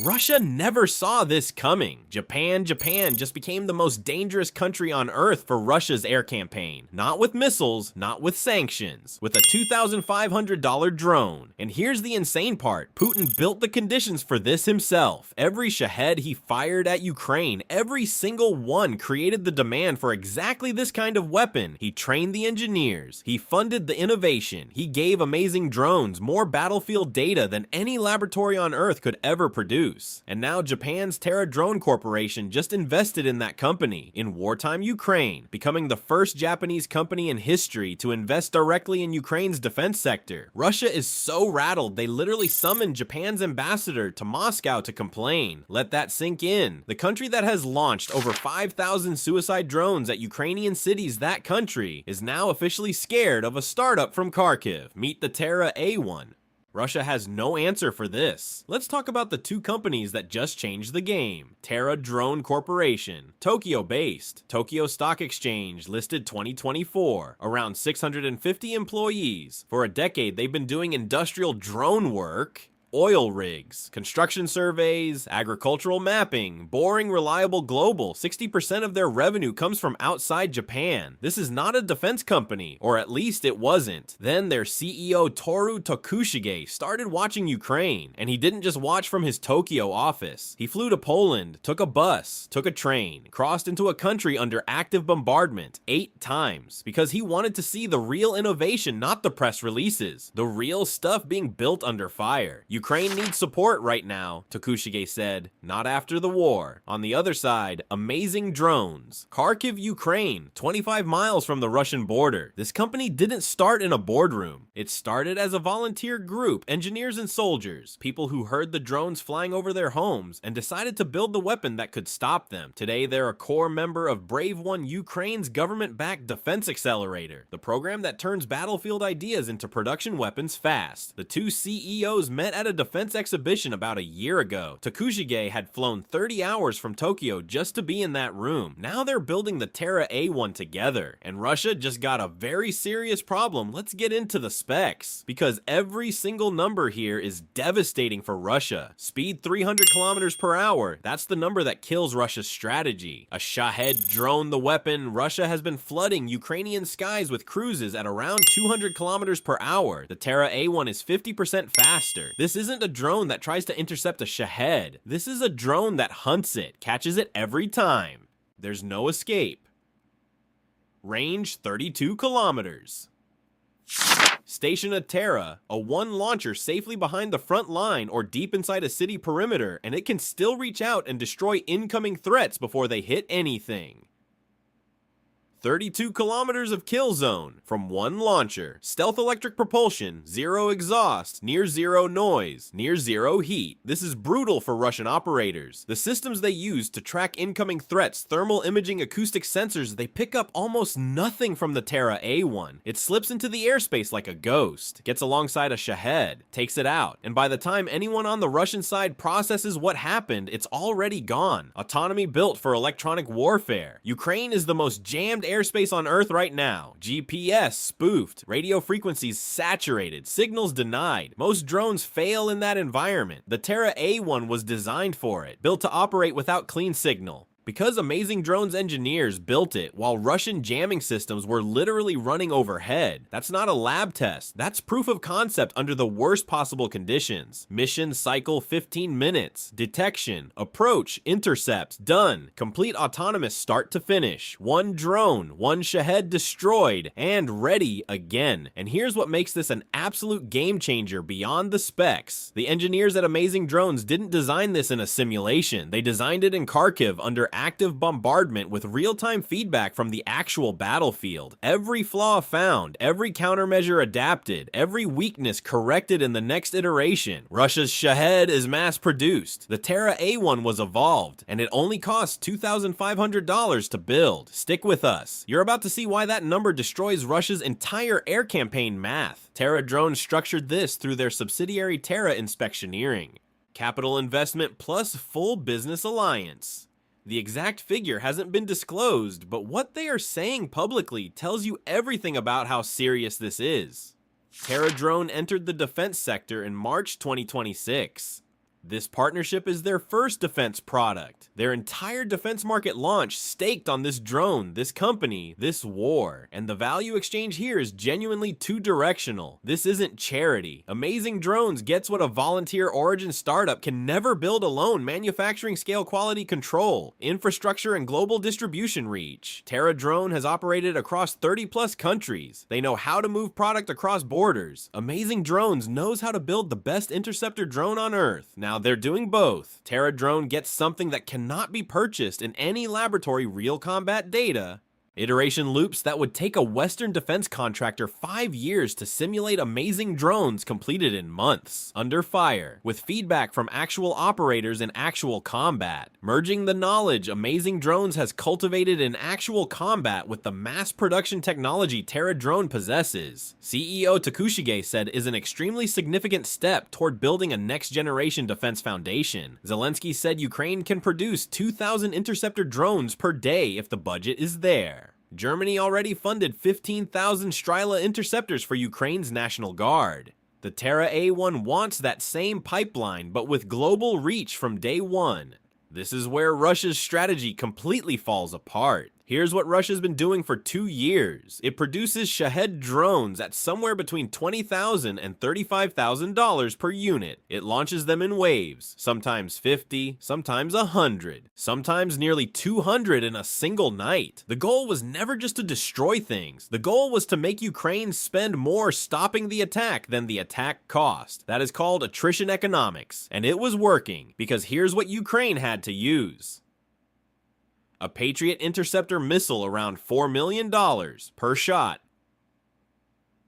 Russia never saw this coming. Japan just became the most dangerous country on Earth for Russia's air campaign. Not with missiles, not with sanctions, with a $2,500 drone. And here's the insane part. Putin built the conditions for this himself. Every Shahed he fired at Ukraine, every single one created the demand for exactly this kind of weapon. He trained the engineers, he funded the innovation, he gave amazing drones more battlefield data than any laboratory on Earth could ever produce. And now Japan's Terra Drone Corporation just invested in that company in wartime Ukraine, becoming the first Japanese company in history to invest directly in Ukraine's defense sector. Russia is so rattled they literally summoned Japan's ambassador to Moscow to complain. Let that sink in. The country that has launched over 5,000 suicide drones at Ukrainian cities, that country is now officially scared of a startup from Kharkiv. Meet the Terra A1. Russia has no answer for this. Let's talk about the two companies that just changed the game. Terra Drone Corporation, Tokyo-based, Tokyo Stock Exchange, listed 2024, around 650 employees. For a decade, they've been doing industrial drone work, oil rigs, construction surveys, agricultural mapping, boring reliable global. 60% of their revenue comes from outside Japan. This is not a defense company, or at least it wasn't. Then their CEO Toru Tokushige started watching Ukraine, and he didn't just watch from his Tokyo office. He flew to Poland, took a bus, took a train, crossed into a country under active bombardment 8 times, because he wanted to see the real innovation, not the press releases. The real stuff being built under fire. Ukraine needs support right now, Tokushige said, not after the war. On the other side, amazing drones. Kharkiv, Ukraine, 25 miles from the Russian border. This company didn't start in a boardroom. It started as a volunteer group, engineers and soldiers, people who heard the drones flying over their homes and decided to build the weapon that could stop them. Today, they're a core member of Brave One Ukraine's government-backed defense accelerator, the program that turns battlefield ideas into production weapons fast. The two CEOs met at a defense exhibition about a year ago. Tokushige had flown 30 hours from Tokyo just to be in that room. Now they're building the Terra A1 together, and Russia just got a very serious problem. Let's get into the specs, because every single number here is devastating for Russia. Speed 300 kilometers per hour, that's the number that kills Russia's strategy. A Shahed drone, the weapon. Russia has been flooding Ukrainian skies with cruises at around 200 kilometers per hour. The Terra A1 is 50% faster. This isn't a drone that tries to intercept a Shahed. This is a drone that hunts it, catches it every time. There's no escape. Range 32 kilometers. Station a Terra, a one launcher safely behind the front line or deep inside a city perimeter, and it can still reach out and destroy incoming threats before they hit anything. 32 kilometers of kill zone from one launcher. Stealth electric propulsion, zero exhaust, near zero noise, near zero heat. This is brutal for Russian operators. The systems they use to track incoming threats, thermal imaging acoustic sensors, they pick up almost nothing from the Terra A1. It slips into the airspace like a ghost, gets alongside a Shahed, takes it out, and by the time anyone on the Russian side processes what happened, it's already gone. Autonomy built for electronic warfare. Ukraine is the most jammed airspace on Earth right now. GPS spoofed, radio frequencies saturated, signals denied. Most drones fail in that environment. The Terra A1 was designed for it, built to operate without clean signal. Because Amazing Drones engineers built it while Russian jamming systems were literally running overhead. That's not a lab test, that's proof of concept under the worst possible conditions. Mission cycle 15 minutes. Detection, approach, intercept, done. Complete autonomous start to finish. One drone, one Shahed destroyed, and ready again. And here's what makes this an absolute game changer beyond the specs. The engineers at Amazing Drones didn't design this in a simulation. They designed it in Kharkiv under active bombardment with real-time feedback from the actual battlefield. Every flaw found, every countermeasure adapted, every weakness corrected in the next iteration. Russia's Shahed is mass-produced. The Terra A1 was evolved, and it only cost $2,500 to build. Stick with us. You're about to see why that number destroys Russia's entire air campaign math. Terra Drones structured this through their subsidiary Terra Inspectioneering. Capital investment plus full business alliance. The exact figure hasn't been disclosed, but what they are saying publicly tells you everything about how serious this is. Terra Drone entered the defense sector in March 2026. This partnership is their first defense product. Their entire defense market launch staked on this drone, this company, this war. And the value exchange here is genuinely two-directional. This isn't charity. Amazing Drones gets what a volunteer origin startup can never build alone: manufacturing scale, quality control, infrastructure, and global distribution reach. Terra Drone has operated across 30+ countries. They know how to move product across borders. Amazing Drones knows how to build the best interceptor drone on Earth. Now they're doing both. Terra Drone gets something that cannot be purchased in any laboratory: real combat data. Iteration loops that would take a Western defense contractor 5 years to simulate Amazing Drones completed in months, under fire, with feedback from actual operators in actual combat. Merging the knowledge Amazing Drones has cultivated in actual combat with the mass production technology Terra Drone possesses, CEO Takushige said, is an extremely significant step toward building a next-generation defense foundation. Zelensky said Ukraine can produce 2,000 interceptor drones per day if the budget is there. Germany already funded 15,000 Strela interceptors for Ukraine's National Guard. The Terra A1 wants that same pipeline, but with global reach from day one. This is where Russia's strategy completely falls apart. Here's what Russia's been doing for 2 years. It produces Shahed drones at somewhere between $20,000 and $35,000 per unit. It launches them in waves, sometimes 50, sometimes 100, sometimes nearly 200 in a single night. The goal was never just to destroy things. The goal was to make Ukraine spend more stopping the attack than the attack cost. That is called attrition economics, and it was working, because here's what Ukraine had to use. A Patriot interceptor missile around $4 million per shot.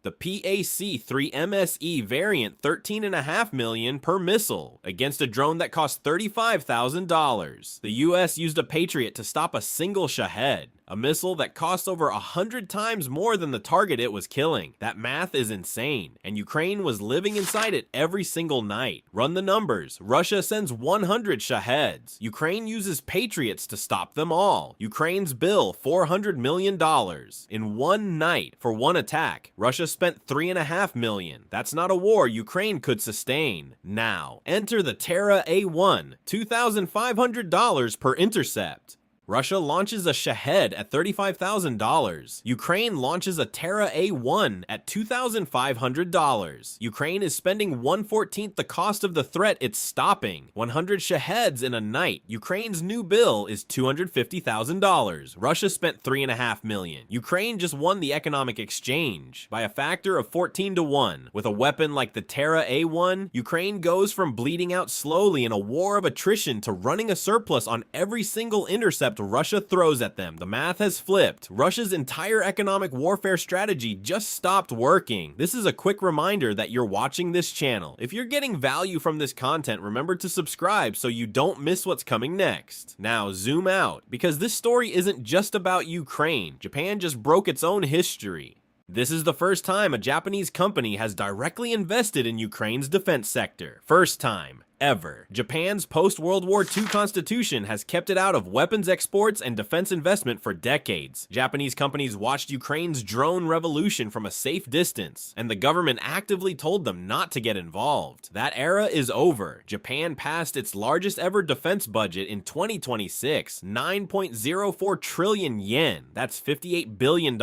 The PAC-3 variant $13.5 million per missile against a drone that cost $35,000. The US used a Patriot to stop a single Shahed, a missile that costs over 100 times more than the target it was killing. That math is insane, and Ukraine was living inside it every single night. Run the numbers. Russia sends 100 Shaheds. Ukraine uses Patriots to stop them all. Ukraine's bill, $400 million. In one night, for one attack, Russia spent $3.5 million. That's not a war Ukraine could sustain. Now, enter the Terra A1, $2,500 per intercept. Russia launches a Shahed at $35,000. Ukraine launches a Terra A1 at $2,500. Ukraine is spending 1/14 the cost of the threat it's stopping. 100 Shaheds in a night. Ukraine's new bill is $250,000. Russia spent $3.5 million. Ukraine just won the economic exchange by a factor of 14-1. With a weapon like the Terra A1, Ukraine goes from bleeding out slowly in a war of attrition to running a surplus on every single intercept Russia throws at them. The math has flipped. Russia's entire economic warfare strategy just stopped working. This is a quick reminder that you're watching this channel. If you're getting value from this content, remember to subscribe so you don't miss what's coming next. Now zoom out, because this story isn't just about Ukraine. Japan just broke its own history. This is the first time a Japanese company has directly invested in Ukraine's defense sector. First time ever. Japan's post-World War II constitution has kept it out of weapons exports and defense investment for decades. Japanese companies watched Ukraine's drone revolution from a safe distance, and the government actively told them not to get involved. That era is over. Japan passed its largest ever defense budget in 2026, 9.04 trillion yen. That's $58 billion.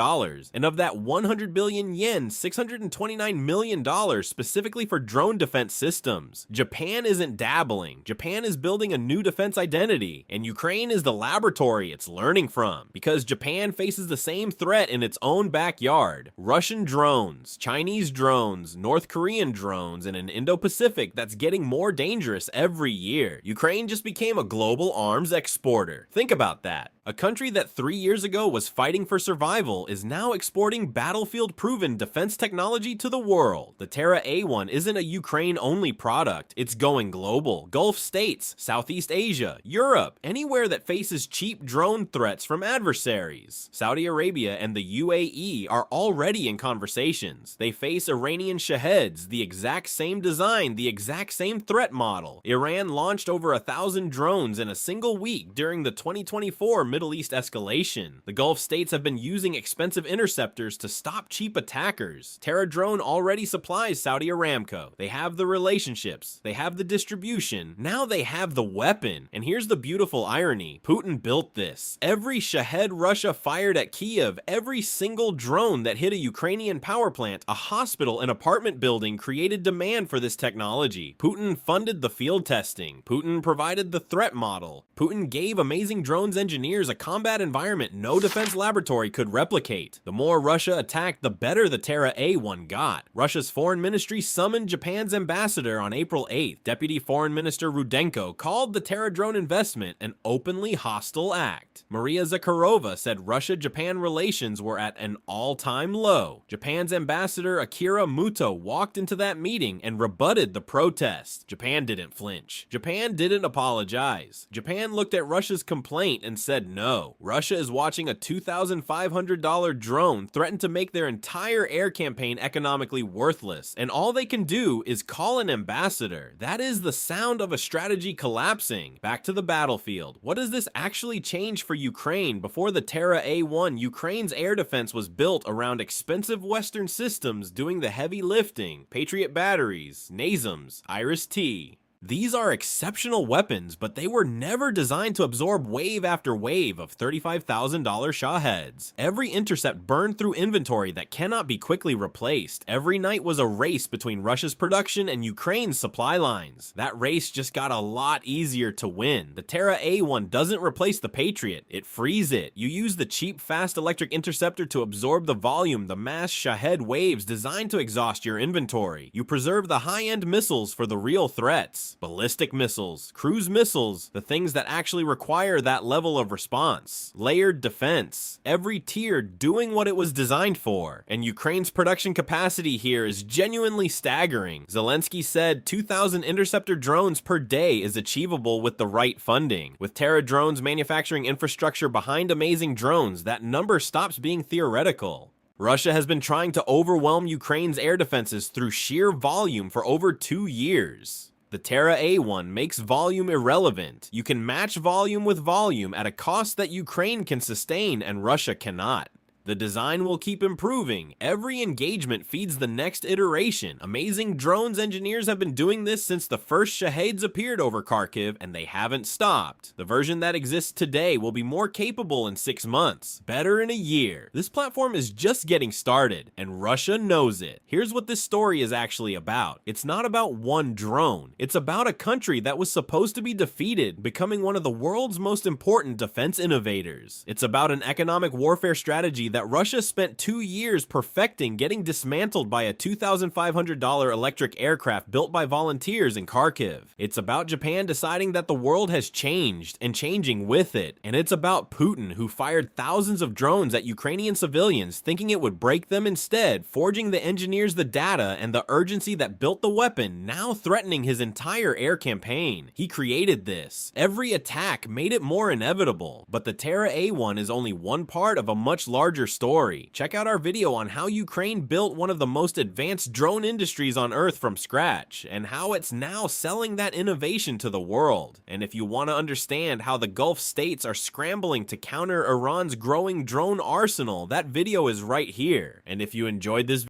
And of that 100 billion yen, $629 million specifically for drone defense systems. Japan isn't dabbling. Japan is building a new defense identity, and Ukraine is the laboratory it's learning from, because Japan faces the same threat in its own backyard. Russian drones, Chinese drones, North Korean drones, and an Indo-Pacific that's getting more dangerous every year. Ukraine just became a global arms exporter. Think about that. A country that 3 years ago was fighting for survival is now exporting battlefield-proven defense technology to the world. The Terra A1 isn't a Ukraine-only product. It's going global. Gulf states, Southeast Asia, Europe, anywhere that faces cheap drone threats from adversaries. Saudi Arabia and the UAE are already in conversations. They face Iranian Shaheds, the exact same design, the exact same threat model. Iran launched over 1,000 drones in a single week during the 2024 Middle East escalation. The Gulf states have been using expensive interceptors to stop cheap attackers. Terra Drone already supplies Saudi Aramco. They have the relationships. They have the distribution. distribution, now they have the weapon. And here's the beautiful irony. Putin built this. Every Shahed Russia fired at Kiev, every single drone that hit a Ukrainian power plant, a hospital, an apartment building created demand for this technology. Putin funded the field testing. Putin provided the threat model. Putin gave amazing drones engineers a combat environment no defense laboratory could replicate. The more Russia attacked, the better the Terra A1 got. Russia's foreign ministry summoned Japan's ambassador on April 8th. Deputy Foreign Minister Rudenko called the Terra drone investment an openly hostile act. Maria Zakharova said Russia-Japan relations were at an all-time low. Japan's ambassador Akira Muto walked into that meeting and rebutted the protest. Japan didn't flinch. Japan didn't apologize. Japan looked at Russia's complaint and said no. Russia is watching a $2,500 drone threaten to make their entire air campaign economically worthless, and all they can do is call an ambassador. That is the sound of a strategy collapsing. Back to the battlefield. What does this actually change for Ukraine? Before the Terra A1, Ukraine's air defense was built around expensive Western systems doing the heavy lifting. Patriot batteries, NASAMS, Iris-T. These are exceptional weapons, but they were never designed to absorb wave after wave of $35,000 Shaheds. Every intercept burned through inventory that cannot be quickly replaced. Every night was a race between Russia's production and Ukraine's supply lines. That race just got a lot easier to win. The Terra A1 doesn't replace the Patriot, it frees it. You use the cheap, fast electric interceptor to absorb the volume, the mass Shahed waves designed to exhaust your inventory. You preserve the high-end missiles for the real threats. Ballistic missiles, cruise missiles, the things that actually require that level of response. Layered defense, every tier doing what it was designed for. And Ukraine's production capacity here is genuinely staggering. Zelensky said 2,000 interceptor drones per day is achievable with the right funding. With Terra drones manufacturing infrastructure behind amazing drones, that number stops being theoretical. Russia has been trying to overwhelm Ukraine's air defenses through sheer volume for over 2 years. The Terra A1 makes volume irrelevant. You can match volume with volume at a cost that Ukraine can sustain and Russia cannot. The design will keep improving. Every engagement feeds the next iteration. Amazing drones engineers have been doing this since the first Shaheds appeared over Kharkiv, and they haven't stopped. The version that exists today will be more capable in 6 months, better in a year. This platform is just getting started, and Russia knows it. Here's what this story is actually about. It's not about one drone. It's about a country that was supposed to be defeated, becoming one of the world's most important defense innovators. It's about an economic warfare strategy that Russia spent 2 years perfecting, getting dismantled by a $2,500 electric aircraft built by volunteers in Kharkiv. It's about Japan deciding that the world has changed and changing with it. And it's about Putin, who fired thousands of drones at Ukrainian civilians, thinking it would break them instead, forging the engineers the data and the urgency that built the weapon, now threatening his entire air campaign. He created this. Every attack made it more inevitable, but the Terra A1 is only one part of a much larger story. Check out our video on how Ukraine built one of the most advanced drone industries on Earth from scratch, and how it's now selling that innovation to the world. And if you want to understand how the Gulf states are scrambling to counter Iran's growing drone arsenal, that video is right here. And if you enjoyed this